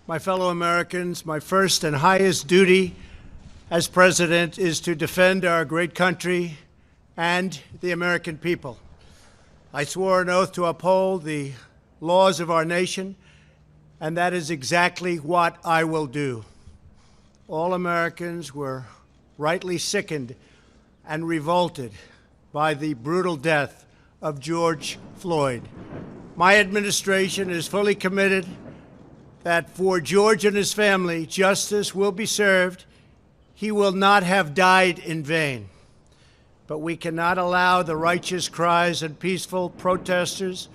My fellow Americans, my first and highest duty as president is to defend our great country and the American people. I swore an oath to uphold the laws of our nation, and that is exactly what I will do. All Americans were rightly sickened and revolted by the brutal death of George Floyd. My administration is fully committed that for George and his family, justice will be served. He will not have died in vain. But we cannot allow the righteous cries and peaceful protesters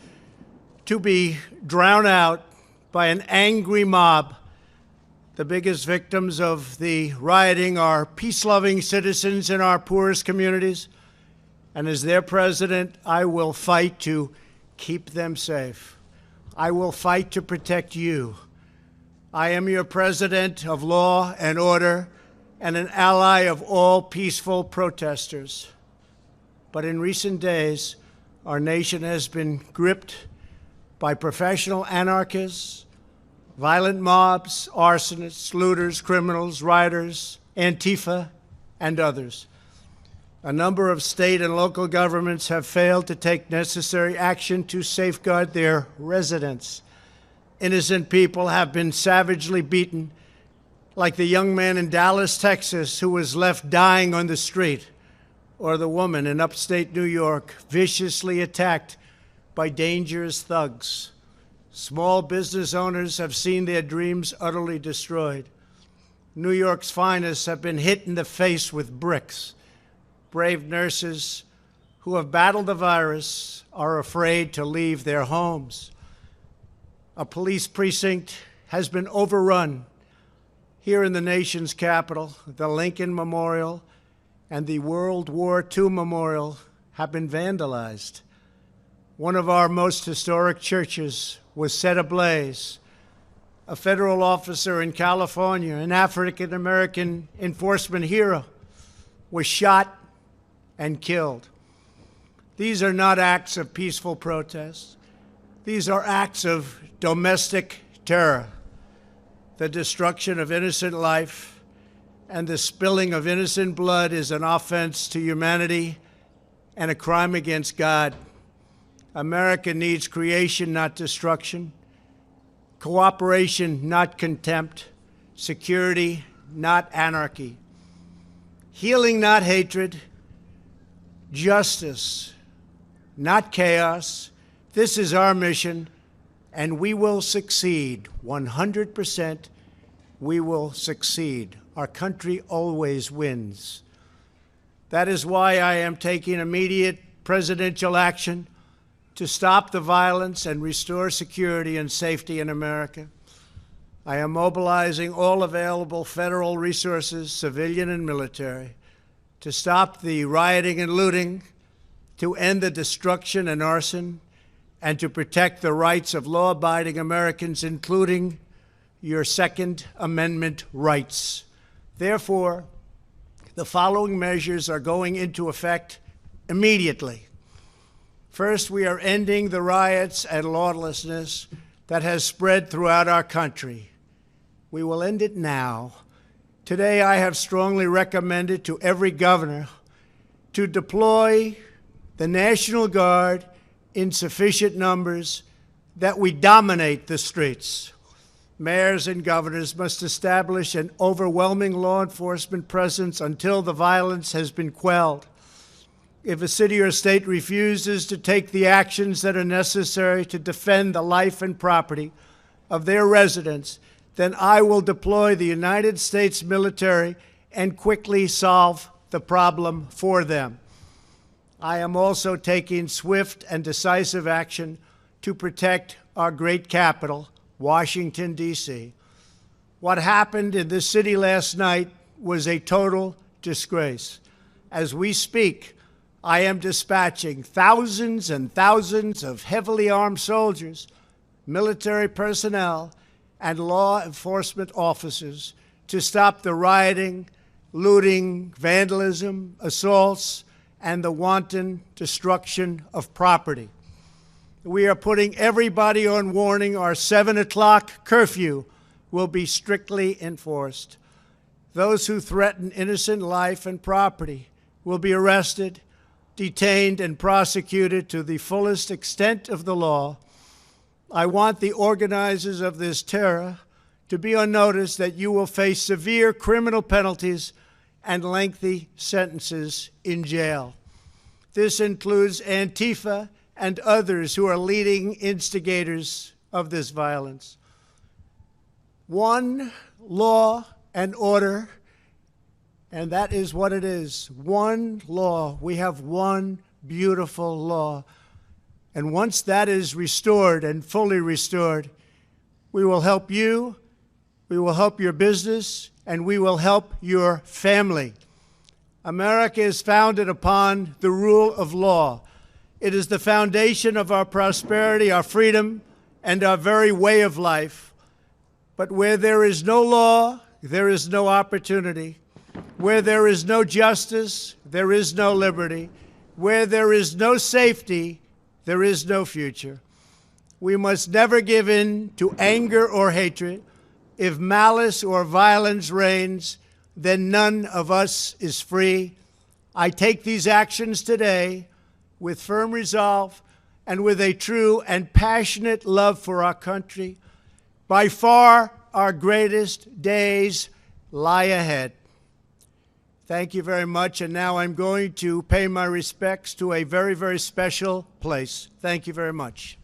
to be drowned out by an angry mob. The biggest victims of the rioting are peace-loving citizens in our poorest communities. And as their president, I will fight to keep them safe. I will fight to protect you. I am your president of law and order and an ally of all peaceful protesters. But in recent days, our nation has been gripped by professional anarchists, violent mobs, arsonists, looters, criminals, rioters, Antifa, and others. A number of state and local governments have failed to take necessary action to safeguard their residents. Innocent people have been savagely beaten, like the young man in Dallas, Texas, who was left dying on the street, or the woman in upstate New York viciously attacked by dangerous thugs. Small business owners have seen their dreams utterly destroyed. New York's finest have been hit in the face with bricks. Brave nurses who have battled the virus are afraid to leave their homes. A police precinct has been overrun. Here in the nation's capital, the Lincoln Memorial and the World War II Memorial have been vandalized. One of our most historic churches was set ablaze. A federal officer in California, an African-American enforcement hero, was shot and killed. These are not acts of peaceful protest. These are acts of domestic terror. The destruction of innocent life and the spilling of innocent blood is an offense to humanity and a crime against God. America needs creation, not destruction, cooperation, not contempt, security, not anarchy, healing, not hatred, justice, not chaos. This is our mission, and we will succeed. 100%, we will succeed. Our country always wins. That is why I am taking immediate presidential action to stop the violence and restore security and safety in America. I am mobilizing all available federal resources, civilian and military, to stop the rioting and looting, to end the destruction and arson, and to protect the rights of law-abiding Americans, including your Second Amendment rights. Therefore, the following measures are going into effect immediately. First, we are ending the riots and lawlessness that has spread throughout our country. We will end it now. Today, I have strongly recommended to every governor to deploy the National Guard in sufficient numbers that we dominate the streets. Mayors and governors must establish an overwhelming law enforcement presence until the violence has been quelled. If a city or state refuses to take the actions that are necessary to defend the life and property of their residents, then I will deploy the United States military and quickly solve the problem for them. I am also taking swift and decisive action to protect our great capital, Washington, D.C. What happened in this city last night was a total disgrace. As we speak, I am dispatching thousands and thousands of heavily armed soldiers, military personnel, and law enforcement officers to stop the rioting, looting, vandalism, assaults, and the wanton destruction of property. We are putting everybody on warning. Our 7 o'clock curfew will be strictly enforced. Those who threaten innocent life and property will be arrested, detained, and prosecuted to the fullest extent of the law. I want the organizers of this terror to be on notice that you will face severe criminal penalties and lengthy sentences in jail. This includes Antifa and others who are leading instigators of this violence. One law and order, and that is what it is. One law. We have one beautiful law. And once that is restored and fully restored, we will help you, we will help your business, and we will help your family. America is founded upon the rule of law. It is the foundation of our prosperity, our freedom, and our very way of life. But where there is no law, there is no opportunity. Where there is no justice, there is no liberty. Where there is no safety, there is no future. We must never give in to anger or hatred. If malice or violence reigns, then none of us is free. I take these actions today with firm resolve and with a true and passionate love for our country. By far, our greatest days lie ahead. Thank you very much, and now I'm going to pay my respects to a very, very special place. Thank you very much.